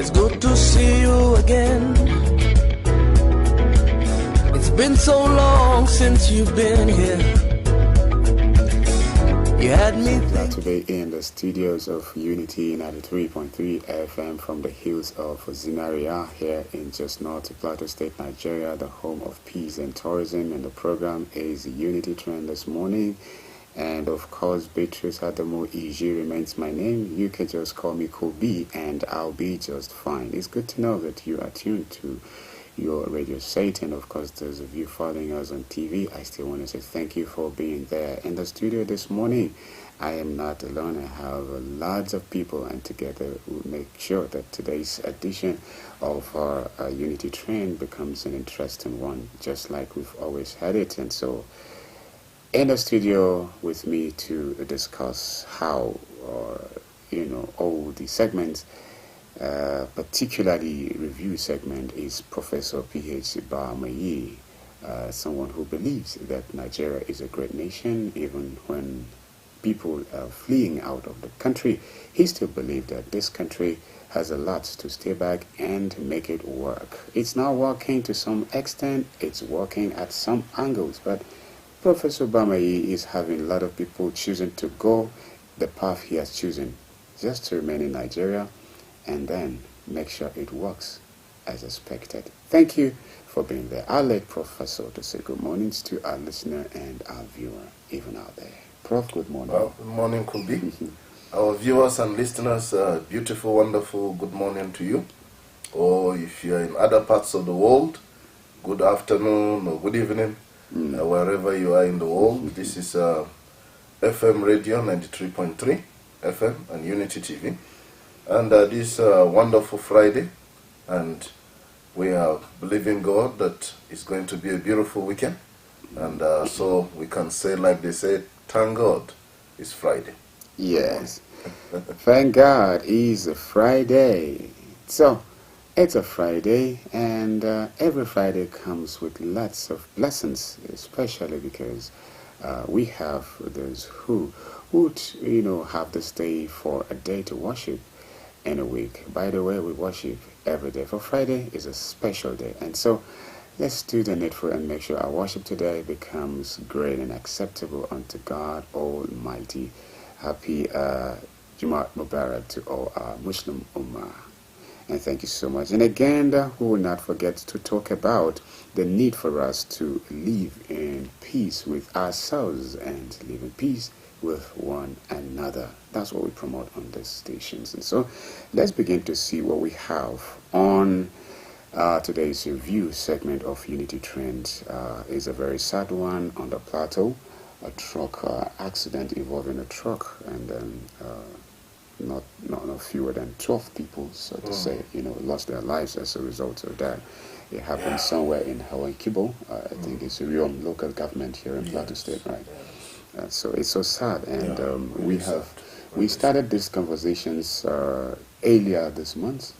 It's good to see you again. It's been so long since you've been here. You had me today in the studios of Unity 93.3 FM from the hills of ZINARIYA here in just north of Plateau State, Nigeria, the home of peace and tourism. And the program is Unity Trend this morning. And of course, Beatrice Adamo Iji remains my name. You can just call me Kobe and I'll be just fine. It's good to know that you are tuned to your radio set, and of course those of you following us on TV, I still want to say thank you for being there in the studio this morning. I am not alone. I have lots of people, and together we'll make sure that today's edition of our Unity Train becomes an interesting one, just like we've always had it. And so in the studio with me to discuss how all the segments, particularly review segment, is Professor P.H. Bamayi, someone who believes that Nigeria is a great nation. Even when people are fleeing out of the country, he still believes that this country has a lot to stay back and make it work. It's not working to some extent, it's working at some angles, but Professor Bamayi is having a lot of people choosing to go the path he has chosen, just to remain in Nigeria and then make sure it works as expected. Thank you for being there. I'll let Professor to say good mornings to our listener and our viewer, even out there. Prof, good morning. Good morning, Kubi. Our viewers and listeners, beautiful, wonderful good morning to you. Or if you're in other parts of the world, good afternoon or good evening, wherever you are in the world. This is FM Radio 93.3 FM and Unity TV. And this wonderful Friday, and we are believing God that it's going to be a beautiful weekend. And so we can say, like they say, thank God it's Friday. Yes. Thank God it's a Friday. So it's a Friday, and every Friday comes with lots of blessings, especially because we have those who would, have to stay for a day to worship in a week. By the way, we worship every day. For Friday is a special day, and so let's do the needful and make sure our worship today becomes great and acceptable unto God Almighty. Happy Jumat Mubarak to all our Muslim Ummah. And thank you so much. And again, we will not forget to talk about the need for us to live in peace with ourselves and live in peace with one another. That's what we promote on these stations. And so let's begin to see what we have on today's review segment of Unity Trends. Is a very sad one on the plateau. A truck accident involving a truck, and then not fewer than 12 people, so to say, lost their lives as a result of that. It happened somewhere in Kibo. I think it's a real local government here in Plateau State, right? So it's so sad, and we started these conversations earlier this month,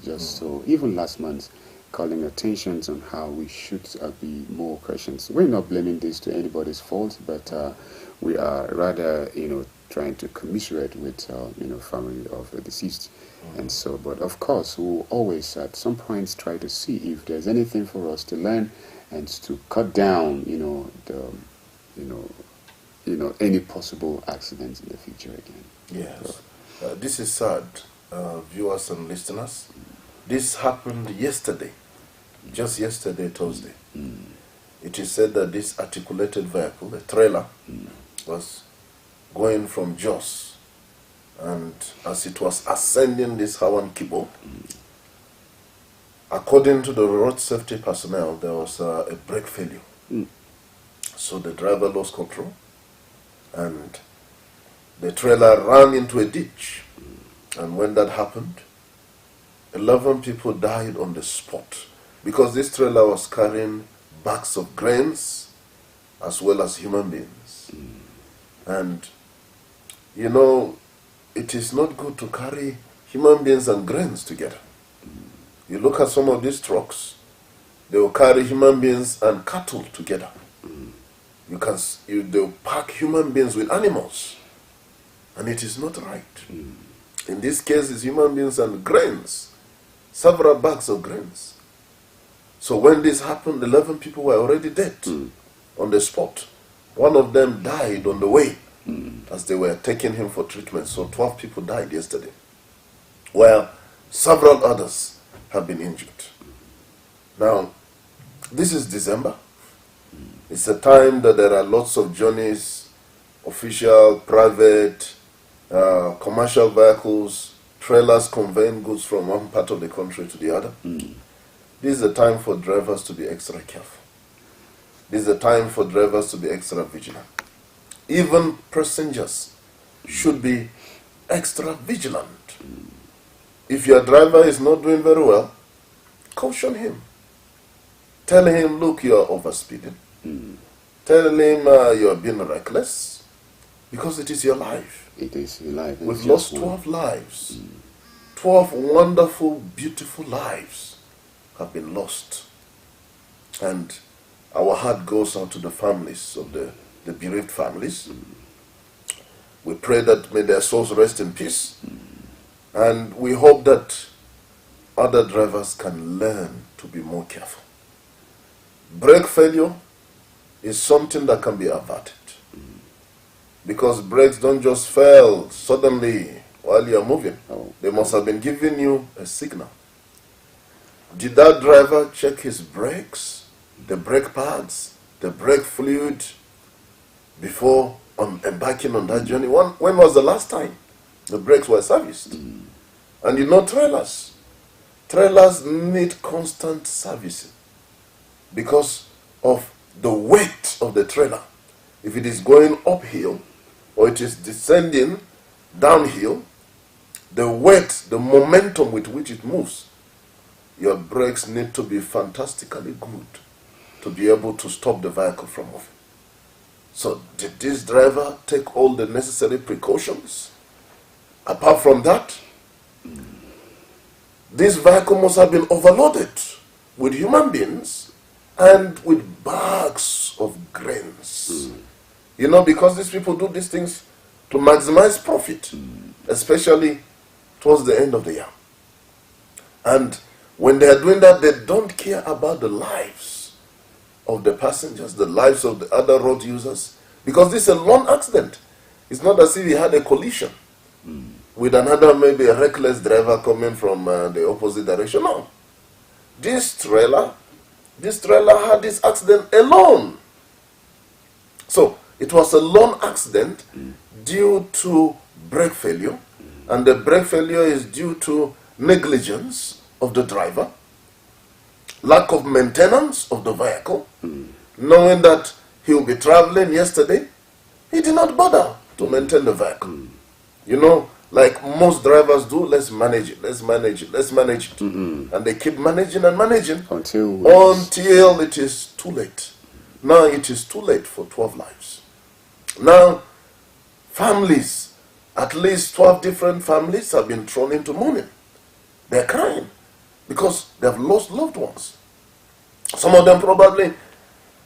even last month, calling attention on how we should be more cautious. We're not blaming this to anybody's fault, but we are rather, trying to commiserate with, family of the deceased. And so, but of course, we'll always at some points try to see if there's anything for us to learn and to cut down, any possible accidents in the future again. Yes. This is sad, viewers and listeners. This happened yesterday, just yesterday, Thursday. It is said that this articulated vehicle, a trailer, was going from Jos, and as it was ascending this Hawan Kibo, according to the road safety personnel, there was a brake failure. So the driver lost control, and the trailer ran into a ditch. And when that happened, 11 people died on the spot, because this trailer was carrying bags of grains as well as human beings. And it is not good to carry human beings and grains together. You look at some of these trucks, they will carry human beings and cattle together. They'll pack human beings with animals, and it is not right. In this case, it's human beings and grains. several bags of grains. So when this happened, 11 people were already dead on the spot. One of them died on the way as they were taking him for treatment. So 12 people died yesterday, while several others have been injured. Now, this is December. It's a time that there are lots of journeys, official, private, commercial vehicles, trailers conveying goods from one part of the country to the other. This is a time for drivers to be extra careful. This is a time for drivers to be extra vigilant. Even passengers should be extra vigilant. If your driver is not doing very well, caution him. Tell him, look, you are overspeeding. Tell him you are being reckless, because it is your life. It is your life. We've lost 12 lives. 12 wonderful, beautiful lives have been lost. And our heart goes out to the families of the bereaved families. We pray that may their souls rest in peace. And we hope that other drivers can learn to be more careful. Brake failure is something that can be averted. Because brakes don't just fail suddenly while you're moving. They must have been giving you a signal. Did that driver check his brakes, the brake pads, the brake fluid before embarking on that journey? When was the last time the brakes were serviced? And you know, trailers need constant servicing because of the weight of the trailer. If it is going uphill or it is descending downhill, the weight, the momentum with which it moves, your brakes need to be fantastically good to be able to stop the vehicle from moving. So did this driver take all the necessary precautions? Apart from that, this vehicle must have been overloaded with human beings and with bags of grains. You know, because these people do these things to maximize profit, especially towards the end of the year. And when they are doing that, they don't care about the lives of the passengers, the lives of the other road users, because this is a lone accident. It's not as if he had a collision with another, maybe a reckless driver coming from the opposite direction. No. This trailer had this accident alone. So it was a lone accident due to brake failure, and the brake failure is due to negligence of the driver, lack of maintenance of the vehicle, knowing that he will be traveling yesterday, he did not bother to maintain the vehicle. You know, like most drivers do, let's manage it, let's manage it, let's manage it. And they keep managing and managing until it is too late. Now it is too late for 12 lives. Now, families, at least 12 different families have been thrown into mourning. They're crying because they have lost loved ones. Some of them probably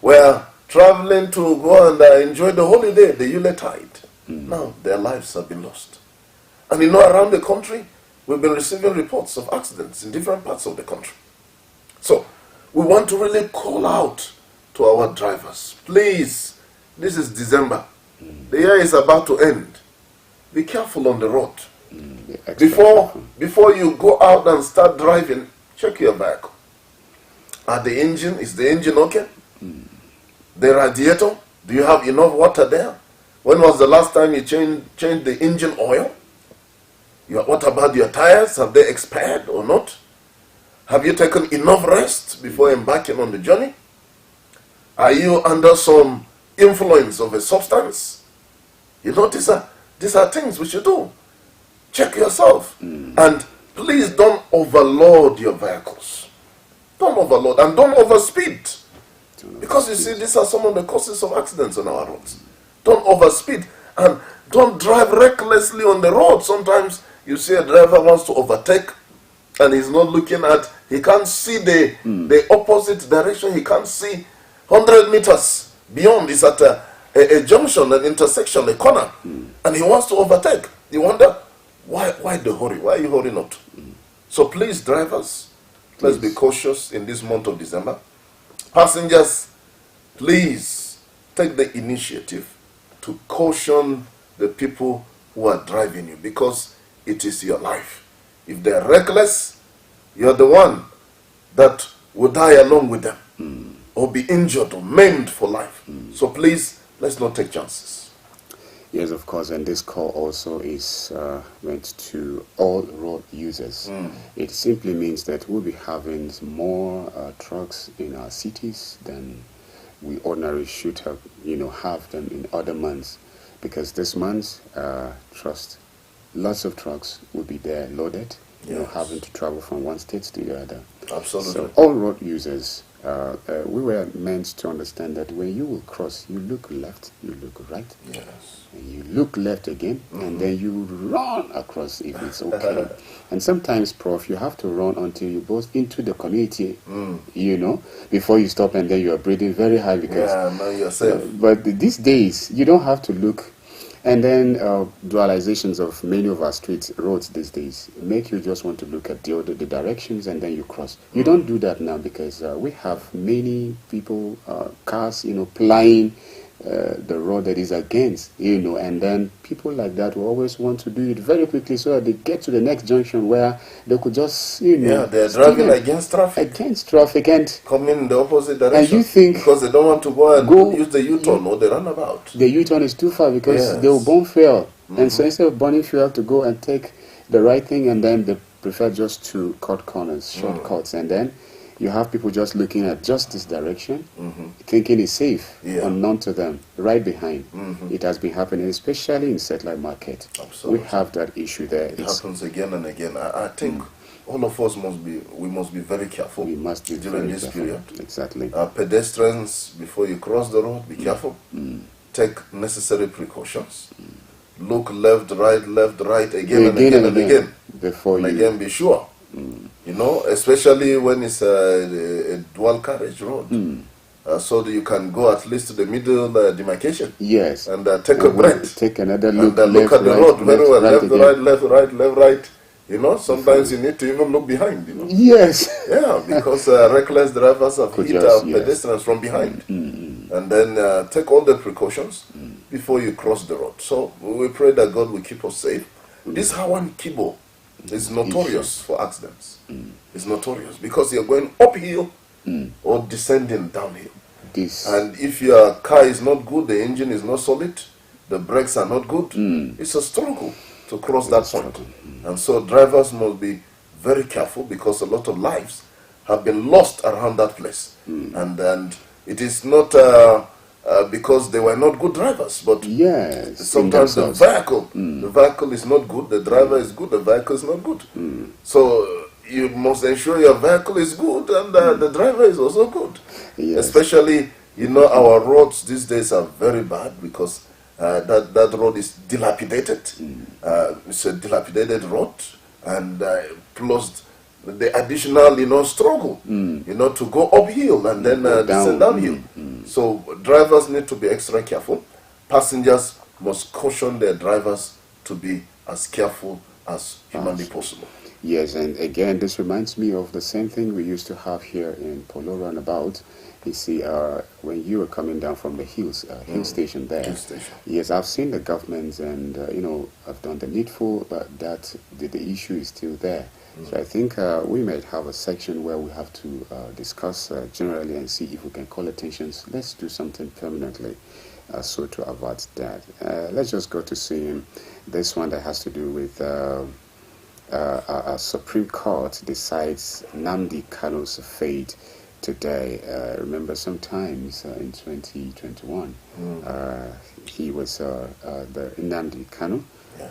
were traveling to go and enjoy the holiday, the Yuletide. Now their lives have been lost. And you know, around the country, we've been receiving reports of accidents in different parts of the country. So we want to really call out to our drivers. Please, this is December. The year is about to end. Be careful on the road. Before you go out and start driving, check your vehicle. Is the engine okay? The radiator, do you have enough water there? When was the last time you changed the engine oil? What about your tires? Have they expired or not? Have you taken enough rest before embarking on the journey? Are you under some influence of a substance? You know, these are things we should do. Check yourself. And please don't overload your vehicles. Don't overload and don't overspeed. Because you see, these are some of the causes of accidents on our roads. Don't overspeed and don't drive recklessly on the road. Sometimes you see a driver wants to overtake and he's not looking at, he can't see the opposite direction. He can't see 100 meters beyond. He's at a junction, an intersection, a corner, and he wants to overtake. You wonder, why the hurry? Why are you hurrying not? So please, drivers, Let's be cautious in this month of December. Passengers, please take the initiative to caution the people who are driving you, because it is your life. If they're reckless, you're the one that will die along with them, or be injured or maimed for life. So please, let's not take chances. Yes, of course, and this call also is meant to all road users. It simply means that we'll be having more trucks in our cities than we ordinarily should have, have them in other months, because this month, trust, lots of trucks will be there loaded, having to travel from one state to the other. Absolutely. So all road users, we were meant to understand that when you will cross, you look left, you look right, and you look left again, and then you run across if it's okay. And sometimes, Prof, you have to run until you go into the community, before you stop, and then you are breathing very high because yourself. But these days, you don't have to look. And then dualizations of many of our street roads these days make you just want to look at the directions and then you cross. You don't do that now because we have many people, cars, plying the road that is against, and then people like that will always want to do it very quickly so that they get to the next junction where they could just, they're driving against traffic. And coming in the opposite direction. And you think because they don't want to go and use the U-turn or the runabout. The U-turn is too far because they will burn fuel. And so instead of burning fuel to go and take the right thing, and then they prefer just to cut corners, shortcuts, and then you have people just looking at just this direction, thinking it's safe, unknown to them, right behind. It has been happening, especially in satellite market. Absolutely. We have that issue there. It happens again and again. I think all of us must be very careful. We must be during very this careful. period. Exactly. Pedestrians, before you cross the road, be careful. Take necessary precautions. Look left, right, again and again. Before you again, be sure. Especially when it's a dual carriage road. So that you can go at least to the middle demarcation. Yes. And take a breath. Take another look. And look at the road very well. Left, right. Sometimes you need to even look behind. Yes. Yeah, because reckless drivers have hit pedestrians from behind. And then take all the precautions before you cross the road. So we pray that God will keep us safe. This Hawan Kibo is notorious for accidents. It's notorious because you're going uphill or descending downhill. And if your car is not good, the engine is not solid, the brakes are not good, it's a struggle to cross that point. And so drivers must be very careful because a lot of lives have been lost around that place. And it is not because they were not good drivers, but sometimes the vehicle is not good, the driver is good, the vehicle is not good. So you must ensure your vehicle is good and the driver is also good. Especially, our roads these days are very bad because that road is dilapidated. It's a dilapidated road, and plus the additional, struggle, to go uphill and then descend downhill. So drivers need to be extra careful. Passengers must caution their drivers to be as careful as humanly possible. Yes, and again, this reminds me of the same thing we used to have here in Polo Roundabout. You see, when you were coming down from the hill station there. Hill station. Yes, I've seen the government and, I've done the needful, but that the issue is still there. So I think we might have a section where we have to discuss generally and see if we can call attentions. Let's do something permanently so to avert that. Let's just go to see this one that has to do with a Supreme Court decides Nnamdi Kanu's fate today. Remember, sometimes in 2021, he was the Nnamdi Kanu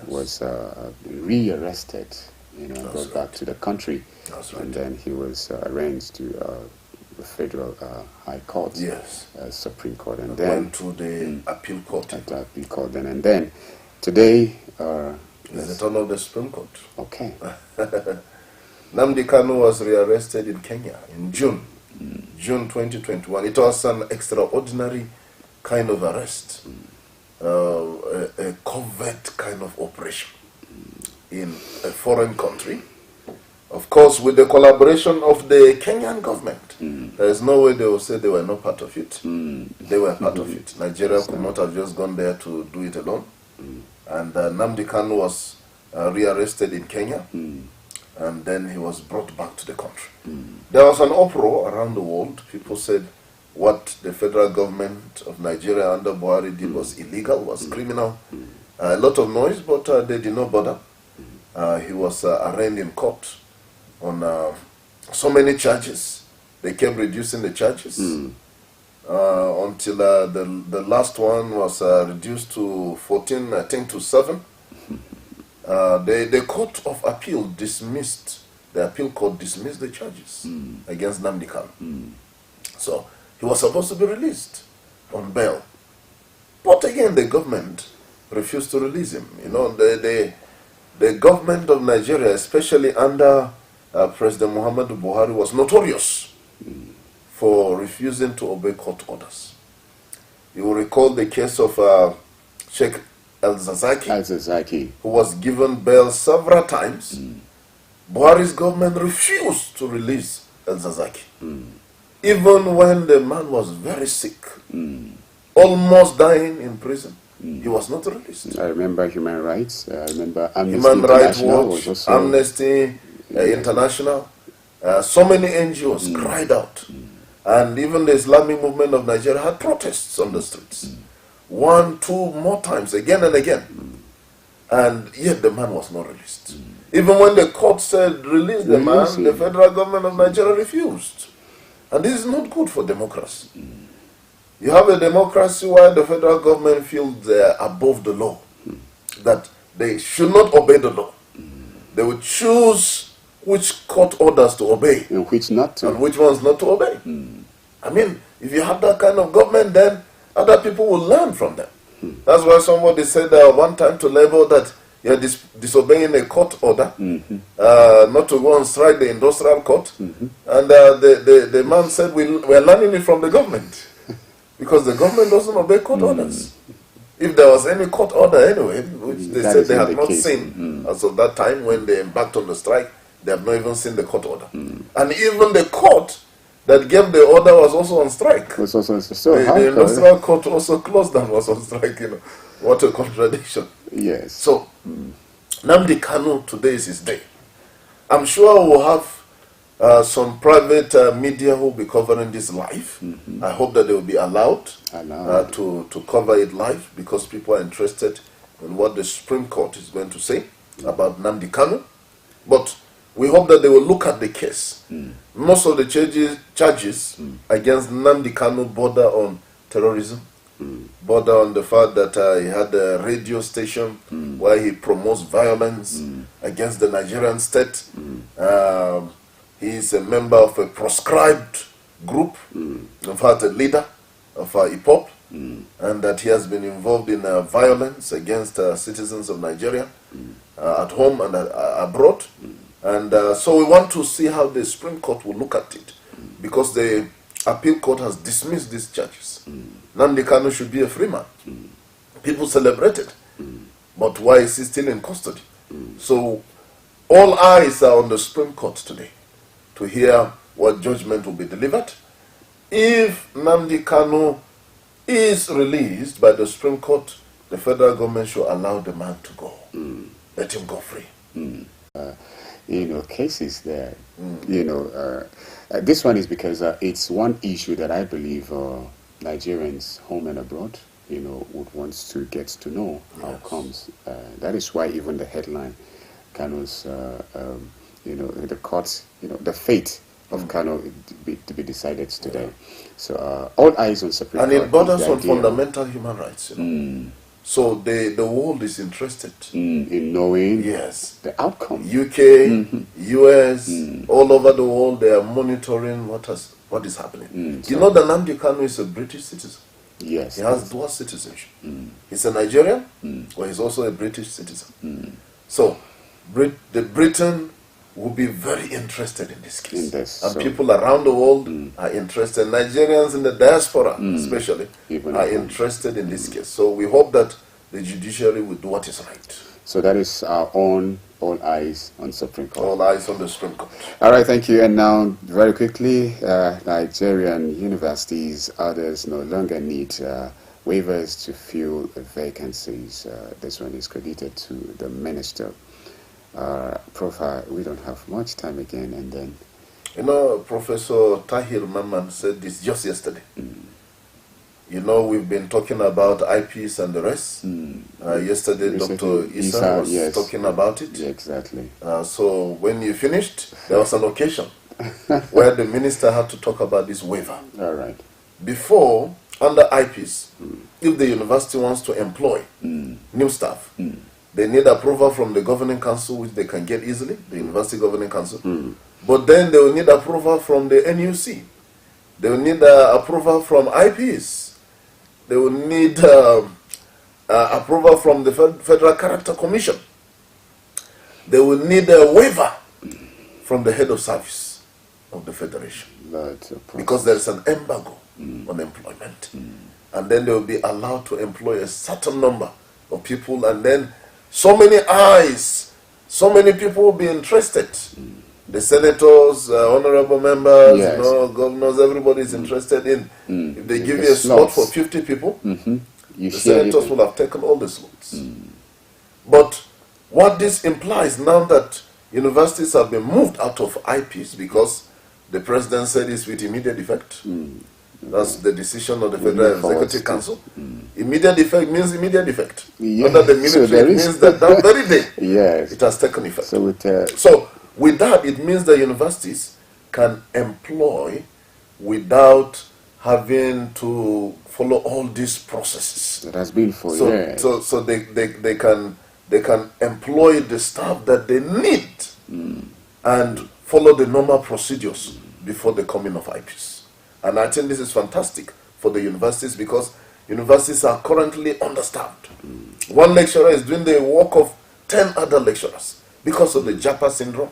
was rearrested, brought back to the country, and then he was arraigned to the Federal High Court, Supreme Court, and then went to the appeal court. At the appeal court, and then today. It's the turn of the Supreme Court. Okay. Nnamdi Kanu was rearrested in Kenya in June 2021. It was an extraordinary kind of arrest, a covert kind of operation in a foreign country. Of course, with the collaboration of the Kenyan government. There is no way they will say they were not part of it. They were part of it. Nigeria could not have just gone there to do it alone. And Nnamdi Kanu was rearrested in Kenya, and then he was brought back to the country. There was an uproar around the world. People said what the federal government of Nigeria under Buhari did was illegal, was criminal. A lot of noise, but they did not bother. He was arraigned in court on so many charges. They kept reducing the charges until the last one was reduced to 14, I think, to 7. The Court of Appeal dismissed, the appeal court dismissed the charges against Nnamdi Kanu. So he was supposed to be released on bail. But again, the government refused to release him. You know, the government of Nigeria, especially under President Muhammadu Buhari, was notorious for refusing to obey court orders. You will recall the case of Sheikh Al-Zazaki, who was given bail several times. Buhari's government refused to release Al-Zazaki. Even when the man was very sick, almost dying in prison, he was not released. I remember human rights. I remember Amnesty Human Rights International Watch, also, Amnesty International, so many NGOs cried out. And even the Islamic movement of Nigeria had protests on the streets. 1, 2 more times, again and again. And yet the man was not released. Even when the court said release the man, the federal government of Nigeria refused. And this is not good for democracy. You have a democracy where the federal government feels they are above the law, that they should not obey the law. They would choose which court orders to obey and which not to, and which ones not to obey. I mean, if you have that kind of government, then other people will learn from them. That's why somebody said one time to Labour that you're disobeying a court order, not to go and strike the industrial court. And the man said, we're learning it from the government, because the government doesn't obey court orders. If there was any court order anyway, which they said they had not seen as of that time when they embarked on the strike, they have not even seen the court order. And even the court that gave the order was also on strike. The industrial court also closed and was on strike. You know, what a contradiction. Yes. So, Nnamdi Kanu, today is his day. I'm sure we'll have some private media who will be covering this live. I hope that they will be allowed to cover it live, because people are interested in what the Supreme Court is going to say about Nnamdi Kanu. But we hope that they will look at the case. Most of the charges against Nnamdi Kanu border on terrorism, border on the fact that he had a radio station where he promotes violence against the Nigerian state. He is a member of a proscribed group, in fact a leader of hip-hop, and that he has been involved in violence against citizens of Nigeria at home and abroad. And so we want to see how the Supreme Court will look at it, because the appeal court has dismissed these charges. Nnamdi Kanu should be a free man. People celebrated. But why is he still in custody? So all eyes are on the Supreme Court today to hear what judgment will be delivered. If Nnamdi Kanu is released by the Supreme Court, the federal government should allow the man to go. Let him go free. Cases there. This one is because it's one issue that I believe Nigerians home and abroad, would want to get to know how it comes. That is why even the headline, Kanu's, the courts, the fate of Kanu to be decided today. So all eyes on Supreme Court. And it borders on fundamental human rights. So the world is interested in knowing the outcome. UK, US, all over the world, they are monitoring what is happening. You know that Nnamdi Kanu is a British citizen. Yes. He has dual citizenship. He's a Nigerian, but he's also a British citizen. So Britain will be very interested in this case. And people around the world are interested. Nigerians in the diaspora especially are interested in this case. So we hope that the judiciary will do what is right. So that is our own all eyes on Supreme Court. All eyes on the Supreme Court. All right, thank you. And now, very quickly, Nigerian universities, others no longer need waivers to fill vacancies. This one is credited to the minister. Prof, we don't have much time again, and then... You know, Professor Tahir Mamman said this just yesterday. You know, we've been talking about IPs and the rest. Yesterday, Dr. Issa was talking about it. Yeah, exactly. So when you finished, there was an occasion where the minister had to talk about this waiver. All right. Before, under IPs, if the university wants to employ new staff, they need approval from the governing council, which they can get easily, the university governing council. But then they will need approval from the NUC. They will need approval from IPs. They will need approval from the Federal Character Commission. They will need a waiver from the head of service of the Federation. Because there is an embargo on employment. And then they will be allowed to employ a certain number of people, and then so many eyes, so many people will be interested. The senators, honorable members, you know, governors, everybody is interested in. If they give you a slot for 50 people, the senators will have taken all the slots. But what this implies now that universities have been moved out of IPs because the president said it's with immediate effect. That's the decision of the Federal Executive Council. Immediate effect means immediate effect. Under the military, it means that very day it has taken effect. So with that, it means that universities can employ without having to follow all these processes. That has been for years. So they can employ the staff that they need and follow the normal procedures before the coming of IPs. And I think this is fantastic for the universities because universities are currently understaffed. One lecturer is doing the work of 10 other lecturers because of the Japa syndrome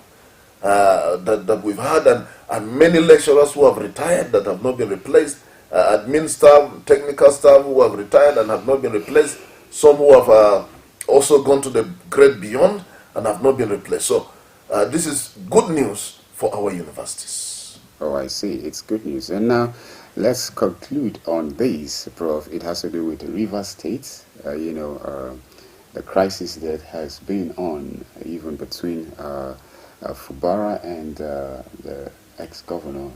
that we've had, and many lecturers who have retired that have not been replaced, admin staff, technical staff who have retired and have not been replaced, some who have also gone to the grade beyond and have not been replaced. So this is good news for our universities. Oh, I see. It's good news. And now let's conclude on this, Prof. It has to do with River State, the crisis that has been on even between Fubara and the ex-governor,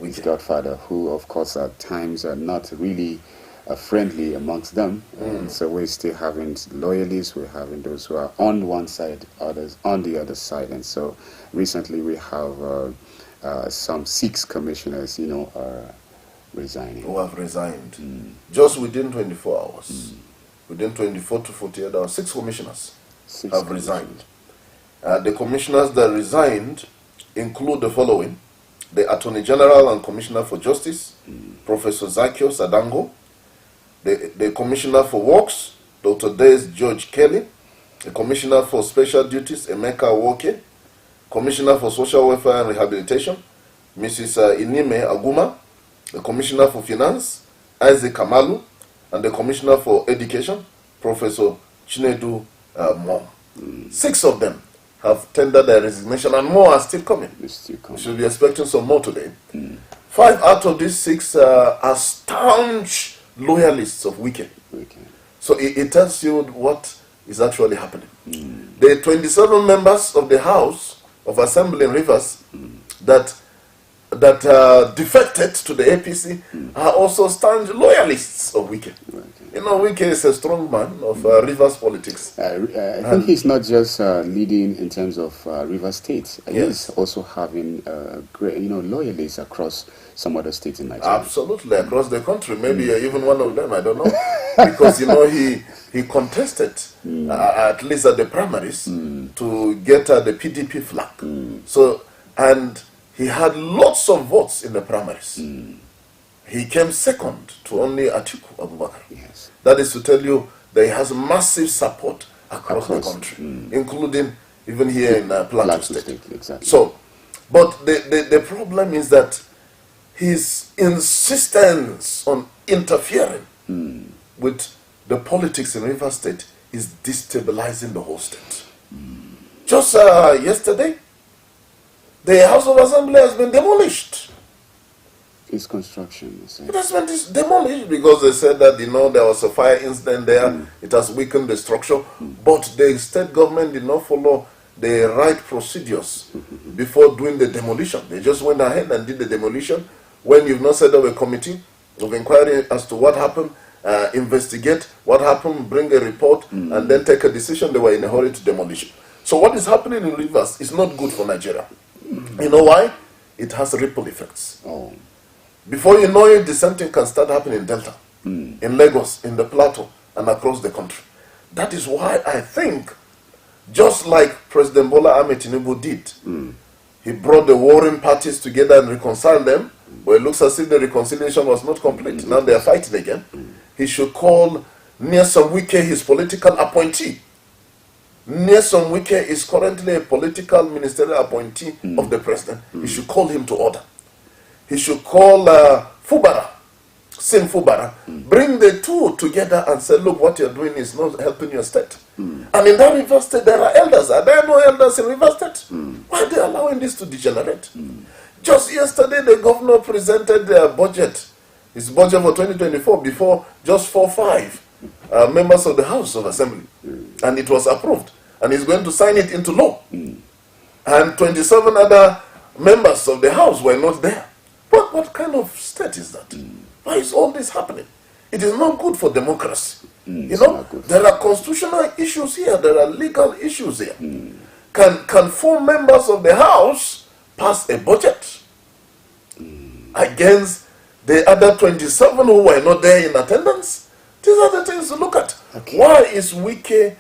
his godfather, who of course at times are not really friendly amongst them. And so we're still having loyalists, we're having those who are on one side, others on the other side. And so recently we have some 6 commissioners, are resigning. Who have resigned. Just within 24 hours. Within 24 to 48 hours, 6 commissioners have resigned. The commissioners that resigned include the following: the Attorney General and Commissioner for Justice, Professor Zakios Adango; the Commissioner for Works, Dr. Des George Kelly; the Commissioner for Special Duties, Emeka Awoke; Commissioner for Social Welfare and Rehabilitation, Mrs. Inime Aguma; the Commissioner for Finance, Isaac Kamalu; and the Commissioner for Education, Professor Chinedu Mom. 6 of them have tendered their resignation, and more are still coming. We should be expecting some more today. 5 out of these 6 are staunch loyalists of Wike. So it tells you what is actually happening. The 27 members of the House of Assembly in Rivers that defected to the APC are also staunch loyalists of Wike. Wike is a strong man of Rivers politics. I think he's not just leading in terms of Rivers State. He's also having great, loyalists across some other states in Nigeria. Absolutely, across the country. Maybe even one of them, I don't know. Because, he contested, at least at the primaries, to get the PDP flag. So, and he had lots of votes in the primaries. He came second to only Atiku Abubakar. That is to tell you that he has massive support across the country, including even here in Plateau State. So, but the problem is that his insistence on interfering with the politics in River State is destabilizing the whole state. Just yesterday, the House of Assembly has been demolished. Its construction, you say? It has been demolished because they said that, there was a fire incident there. It has weakened the structure. But the state government did not follow the right procedures before doing the demolition. They just went ahead and did the demolition when you've not set up a committee of inquiry as to what happened, investigate what happened, bring a report, and then take a decision. They were in a hurry to demolition. So what is happening in Rivers is not good for Nigeria. You know why? It has ripple effects. Oh. Before you know it, the same thing can start happening in Delta, in Lagos, in the Plateau, and across the country. That is why I think, just like President Bola Ahmed Tinubu did, he brought the warring parties together and reconciled them, but it looks as if the reconciliation was not complete. Now they are fighting again. He should call Nyesom Wike his political appointee. Nyesom Wike is currently a political ministerial appointee of the president. He should call him to order. He should call Fubara, Sim Fubara, bring the two together and say, look, what you're doing is not helping your state. And in that River State, there are elders. Are there no elders in River State? Why are they allowing this to degenerate? Just yesterday, the governor presented their budget, his budget for 2024, before just 4 or 5 members of the House of Assembly. And it was approved. And he's going to sign it into law. And 27 other members of the House were not there. What kind of state is that? Why is all this happening? It is not good for democracy. There are constitutional issues here. There are legal issues here. Can 4 members of the House pass a budget against the other 27 who were not there in attendance? These are the things to look at. Okay. Why is Wike